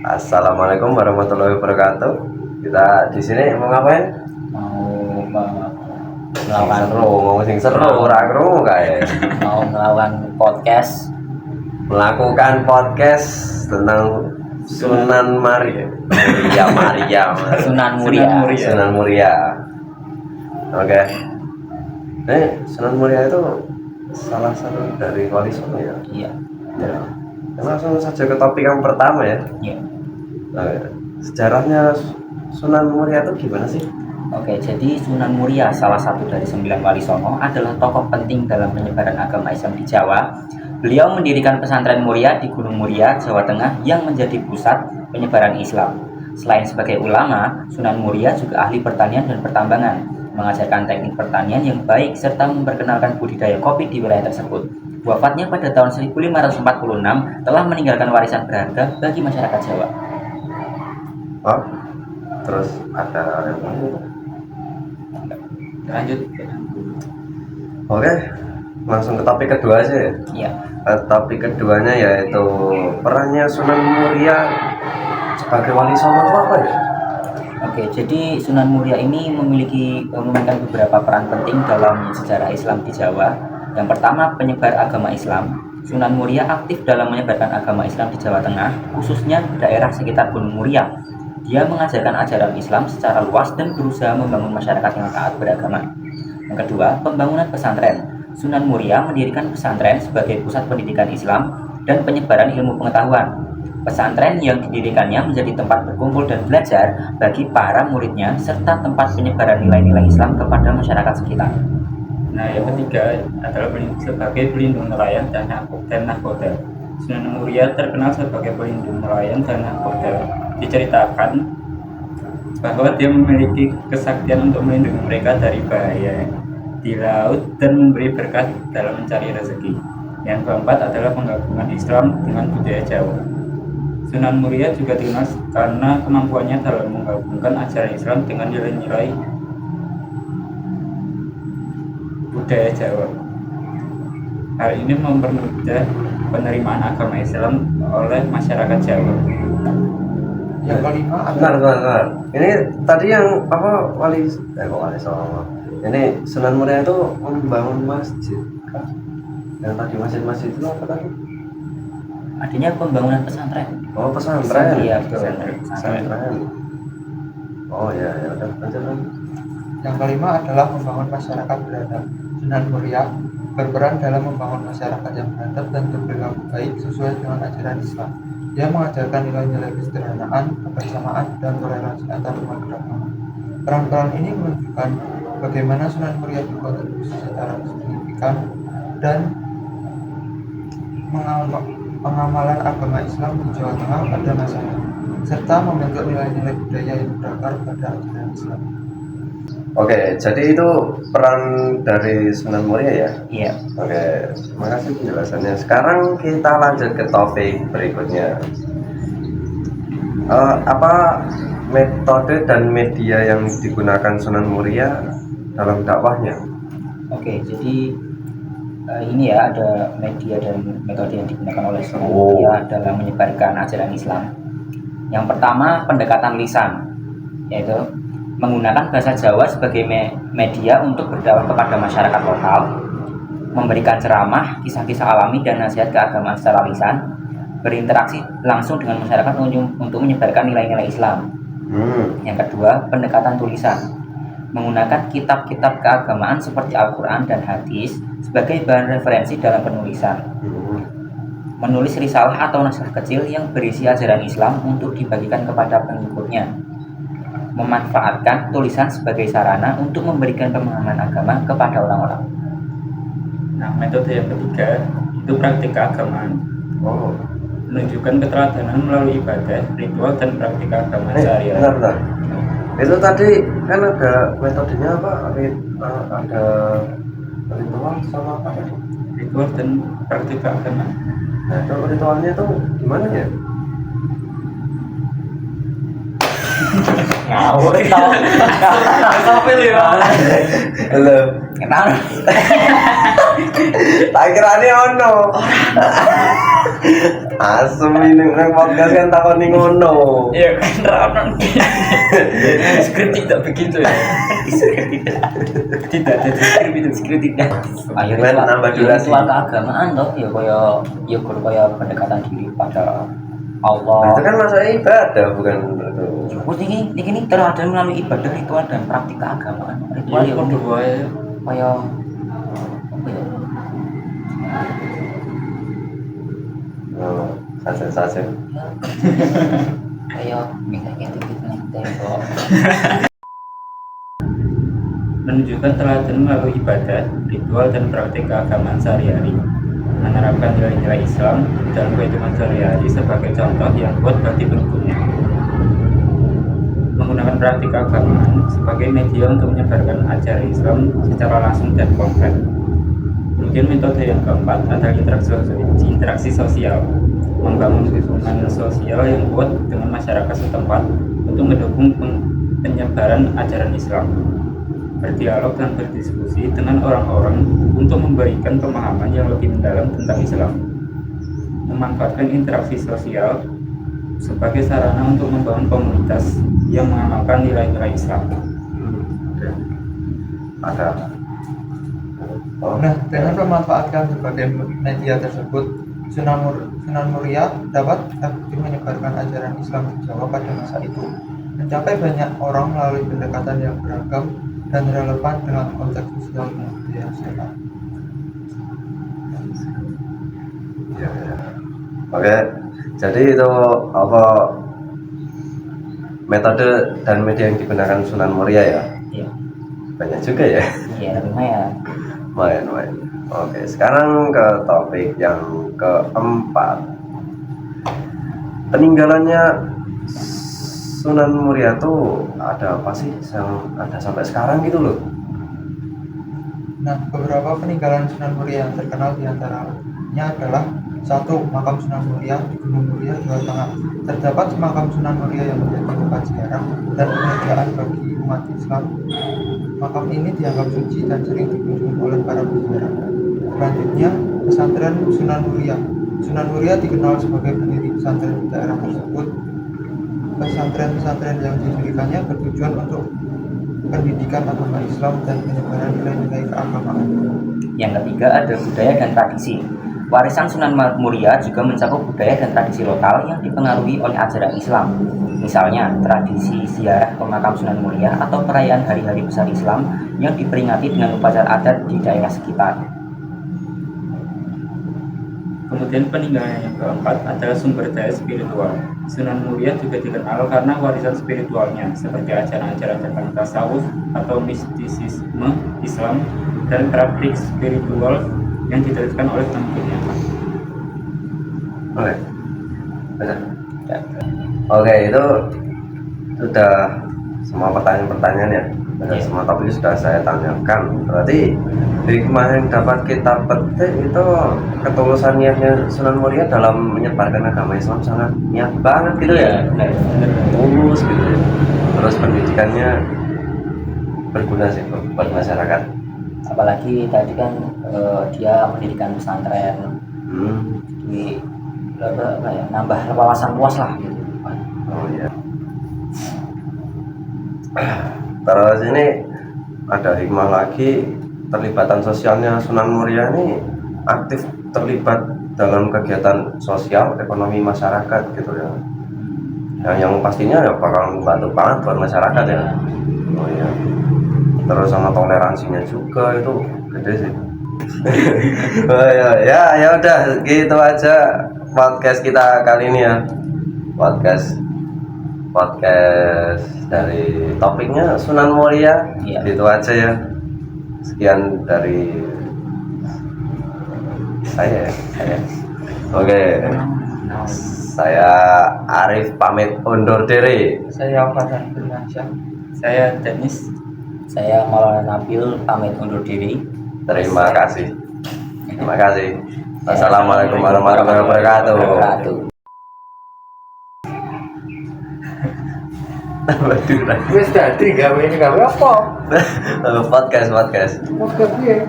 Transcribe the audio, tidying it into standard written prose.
Assalamualaikum warahmatullahi wabarakatuh. Kita di sini mau ngapain? Mau Melawan ngomong sing seru ora krungu kae. mau melawan podcast Melakukan podcast tentang Sunan Maria. Sunan Muria. Sunan Muria. Oke. Sunan Muria itu salah satu dari Wali Songo ya. Iya. Ya. Langsung saja ke topik yang pertama ya. Iya. Sejarahnya Sunan Muria itu gimana sih? Oke, jadi Sunan Muria, salah satu dari 9 Wali Songo, adalah tokoh penting dalam penyebaran agama Islam di Jawa. Beliau mendirikan pesantren Muria di Gunung Muria, Jawa Tengah, yang menjadi pusat penyebaran Islam. Selain sebagai ulama, Sunan Muria juga ahli pertanian dan pertambangan, mengajarkan teknik pertanian yang baik serta memperkenalkan budidaya kopi di wilayah tersebut. Wafatnya pada tahun 1546 telah meninggalkan warisan berharga bagi masyarakat Jawa. Oh, terus ada yang lain? Lanjut. Oke, langsung ke topik kedua aja ya. Iya. Topik keduanya yaitu perannya Sunan Muria sebagai Wali Songo itu apa ya? Oke, jadi Sunan Muria ini memainkan beberapa peran penting dalam sejarah Islam di Jawa. Yang pertama, penyebar agama Islam. Sunan Muria aktif dalam menyebarkan agama Islam di Jawa Tengah, khususnya daerah sekitar Gunung Muria. Dia mengajarkan ajaran Islam secara luas dan berusaha membangun masyarakat yang taat beragama. Yang kedua, pembangunan pesantren. Sunan Muria mendirikan pesantren sebagai pusat pendidikan Islam dan penyebaran ilmu pengetahuan. Pesantren yang didirikannya menjadi tempat berkumpul dan belajar bagi para muridnya serta tempat penyebaran nilai-nilai Islam kepada masyarakat sekitar. Nah, yang ketiga adalah sebagai pelindung nelayan dan nahkoda. Sunan Muria terkenal sebagai pelindung nelayan dan nahkoda. Diceritakan bahwa dia memiliki kesaktian untuk melindungi mereka dari bahaya di laut dan memberi berkat dalam mencari rezeki. Yang keempat adalah penggabungan Islam dengan budaya Jawa. Sunan Muria juga dikenal karena kemampuannya dalam menggabungkan ajaran Islam dengan nilai-nilai budaya Jawa. Hal ini mempermudah penerimaan agama Islam oleh masyarakat Jawa. Yang kelima Benar. Ini tadi yang apa Wali Songo. Ini Sunan Muria itu membangun masjid. Yang tadi masjid itu apa tadi? Adanya pembangunan pesantren. Oh, pesantren. Iya, pesantren. Oh ya, udah lanjut. Yang kelima adalah membangun masyarakat beradab. Sunan Muria berperan dalam membangun masyarakat yang beradab dan berperilaku baik sesuai dengan ajaran Islam. Dia mengajarkan nilai-nilai kesederhanaan, kebersamaan, dan toleransi antar umat beragama. Peran-peran ini menunjukkan bagaimana Sunan Muria berkontribusi secara signifikan dan pengamalan agama Islam di Jawa Tengah pada masa itu, serta membentuk nilai-nilai budaya yang berakar pada ajaran Islam. Oke, jadi itu peran dari Sunan Muria ya? Iya. Oke, terima kasih penjelasannya. Sekarang kita lanjut ke topik berikutnya. Apa metode dan media yang digunakan Sunan Muria dalam dakwahnya? Oke, jadi ini ya ada media dan metode yang digunakan oleh Sunan Muria dalam menyebarkan ajaran Islam. Yang pertama, pendekatan lisan, yaitu menggunakan bahasa Jawa sebagai media untuk berdakwah kepada masyarakat lokal, memberikan ceramah, kisah-kisah alami dan nasihat keagamaan secara lisan, berinteraksi langsung dengan masyarakat untuk menyebarkan nilai-nilai Islam. Yang kedua, pendekatan tulisan, menggunakan kitab-kitab keagamaan seperti Al-Quran dan Hadis sebagai bahan referensi dalam penulisan. Menulis risalah atau naskah kecil yang berisi ajaran Islam untuk dibagikan kepada pengikutnya. Memanfaatkan tulisan sebagai sarana untuk memberikan pemahaman agama kepada orang-orang. Nah, metode yang ketiga itu praktik keagamaan. Oh, Menunjukkan keteladanan melalui ibadah, ritual, dan praktik agama sehari-hari. benar. Itu tadi kan ada metodenya apa? Ada ritual sama apa tadi? Ritual dan praktik keagamaan. Nah, itu ritualnya tuh gimana ya? Ngawur tau. Sampai lima. Halo. Kenal. Tak kira ini ono. Asem ini nang podcast kan takoni ngono. Ya kan Rano skrip tidak begitu ya. Tidak ada skrip itu. Skrip tidak. Men, nambah durasi. Ritual keagamaan toh ya kaya pendekatan diri pada Allah. Itu kan masa ibadah bukan itu. Oh, ini terada melalui ibadah, ritual dan praktik keagamaan. Ritual Ya yang kedua ya. kaya apa ya? Oh, saja. Kaya misalnya tembok. Menunjukkan teladan melalui ibadah, ritual dan praktik keagamaan sehari-hari. Menerapkan nilai-nilai Islam dalam kehidupan sehari-hari sebagai contoh yang kuat bagi pengikutnya. Menggunakan praktik keagamaan sebagai media untuk menyebarkan ajaran Islam secara langsung dan konkret. Kemudian metode yang keempat adalah interaksi sosial, membangun hubungan sosial yang kuat dengan masyarakat setempat untuk mendukung penyebaran ajaran Islam. Berdialog dan berdiskusi dengan orang-orang untuk memberikan pemahaman yang lebih mendalam tentang Islam. Memanfaatkan interaksi sosial sebagai sarana untuk membangun komunitas yang mengamalkan nilai-nilai Islam. Ada. Oh, Nah, dengan memanfaatkan berbagai media tersebut, Sunan Muria dapat terbukti menyebarkan ajaran Islam di Jawa pada masa itu, mencapai banyak orang melalui pendekatan yang beragam dan relevan dengan konteks sosial dan budaya sekarang. ya. Oke. Jadi itu apa metode dan media yang digunakan Sunan Muria ya? Iya. Banyak juga ya. Iya, lumayan. Main. Oke, sekarang ke topik yang keempat. Peninggalannya Sunan Muria tuh ada apa sih yang ada sampai sekarang gitu loh? Nah, beberapa peninggalan Sunan Muria yang terkenal diantaranya adalah 1. Makam Sunan Muria di Gunung Muria, Jawa Tengah. Terdapat makam Sunan Muria yang menjadi tempat ziarah dan pengerjaan bagi umat Islam. Makam ini dianggap suci dan sering dikunjungi oleh para peziarah. Selanjutnya, pesantren Sunan Muria. Sunan Muria dikenal sebagai pendiri pesantren di daerah tersebut. Pesantren-pesantren yang didirikannya bertujuan untuk pendidikan agama Islam dan penyebaran nilai-nilai keagamaan. Yang ketiga ada budaya dan tradisi. Warisan Sunan Muria juga mencakup budaya dan tradisi lokal yang dipengaruhi oleh ajaran Islam. Misalnya, tradisi ziarah ke makam Sunan Muria atau perayaan hari-hari besar Islam yang diperingati dengan upacara adat di daerah sekitar. Kemudian peninggalan yang keempat adalah sumber daya spiritual. Sunan Muria juga dikenal karena warisan spiritualnya seperti ajaran-ajaran tentang tasawuf atau mistisisme Islam dan praktik spiritual yang diteruskan oleh pengikutnya. Oke. Oke, itu sudah semua pertanyaan-pertanyaan ya. Semua topik sudah saya tanyakan. Berarti hikmah yang dapat kita petik itu ketulusan niatnya Sunan Muria dalam menyebarkan agama Islam sangat niat banget gitu ya. Benar. Tulus gitu ya. Terus pendidikannya berguna sih buat masyarakat. Apalagi tadi kan dia mendirikan pesantren di apa ya, nambah wawasan luas lah gitu. Oh iya. Terus ini ada hikmah lagi, terlibatan sosialnya Sunan Muria ini aktif terlibat dalam kegiatan sosial ekonomi masyarakat gitu ya. Yang pastinya ya bakal membantu banget buat masyarakat ya. Oh iya. Terus sama toleransinya juga itu gede sih. Oh ya udah gitu aja podcast kita kali ini ya. Podcast dari topiknya Sunan Muria. Iya. Gitu aja ya. Sekian dari saya. Oke. Saya Arif pamit undur diri. Saya Fadhan Firmansyah. Saya Dennis. Saya Maulana Nabil pamit undur diri. Terima kasih. Wassalamualaikum warahmatullahi wabarakatuh. Wis dadi gawe apa? Podcast. Podcast piye?